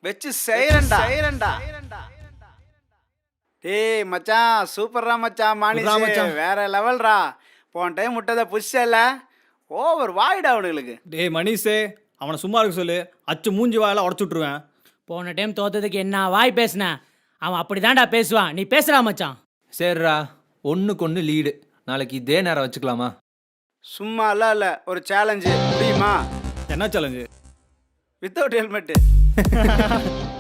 வச்சு செய்யறேன்டா. டேய் மச்சான், சூப்பர்ரா மச்சான். மாணிஸ் வேற லெவல்ரா. போன டைம் முட்டதை புஷ்ஷல ஓவர் வாய்டா அவனுங்களுக்கு. டேய் மணிஷே, அவனை சும்மா இருக்க சொல்லு. அச்சு மூஞ்சி வாயெல்லாம் உடச்சு விட்டுருவேன். போன டைம் தோத்ததுக்கு என்ன வாய் பேசுன? அவன் அப்படிதான்டா பேசுவான். நீ பேசுறா மச்சான். சரிடா, ஒன்றுக்கு ஒன்று லீடு. நாளைக்கு இதே நேரம் வச்சுக்கலாமா? சும்மா இல்ல ஒரு சேலஞ்சு முடியுமா? என்ன சேலஞ்சு? Without helmet.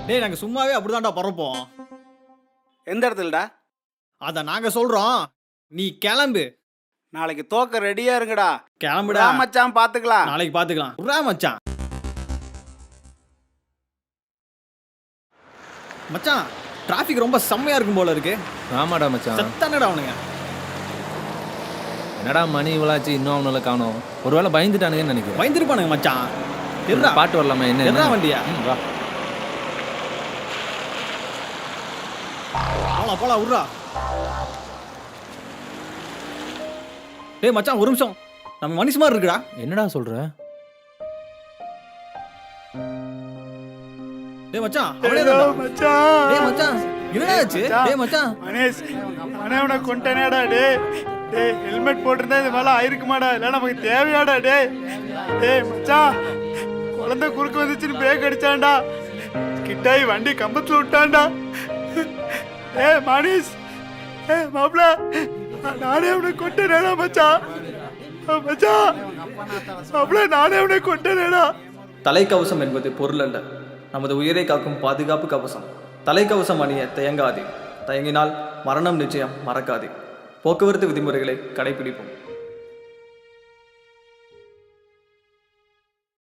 டேய் நாங்கள் சும்மாவே அப்படிதான்டா பறப்போம். எந்த இடத்துலடா? அதை நாங்கள் சொல்கிறோம், நீ கிளம்பு. நாளைக்கு தோக்க ரெடியா இருங்கடா. கிளம்புடா மச்சான், பாத்துக்கலாம். நாளைக்கு பார்த்துக்கலாம். உட்றா மச்சான். மச்சான், டிராஃபிக் ரொம்ப செம்மையா இருக்கும் போல இருக்கு. ஆமாடா மச்சான். செத்தானடா அவனுங்க. என்னடா மணி இவ்வளாச்சு இன்னும் அவனுல காணோம். ஒருவேளை பயந்துட்டானுங்கன்னு நினைக்கிறேன். பயந்துருப்பானுங்க மச்சான். தெரியா பாட்டு வரலாமா? என்ன வண்டியா? வா போலாம் போலாம், உட்றா. டேய் மச்சான், ஒரு நிமிஷம். நம்ம மனுஷ மாதிரி இருக்குடா. என்னடா சொல்ற? டேய் மச்சான், மச்சான். டேய் மச்சான், என்னடா ஆச்சு? டேய் மச்சான், மனேஷ் மனவனை கொண்டனேடா. டேய் ஹெல்மெட் போட்டிருந்தா இது மேல ஆயிருக்குமாடா? இல்ல நமக்கு தேவையாடா? டேய் மச்சான், குழந்தை குறுக்கு வந்துச்சுன்னு பிரேக் அடிச்சான்டா. கிட்டாய் வண்டி கம்பத்துல விட்டான்டா. ஏய் மனேஷ், மாப்ள, நானே அவனை கொண்டனேடா மச்சான். மாப்ள, நானே அவனை கொண்டனேடா. தலைக்கவசம் என்பது பொருள் அல்ல, நமது உயிரை காக்கும் பாதுகாப்பு கவசம். தலைக்கவசம் அணிய தயங்காதே. தயங்கினால் மரணம் நிச்சயம். மறக்காதே. போக்குவரத்து விதிமுறைகளை கடைபிடிப்போம்.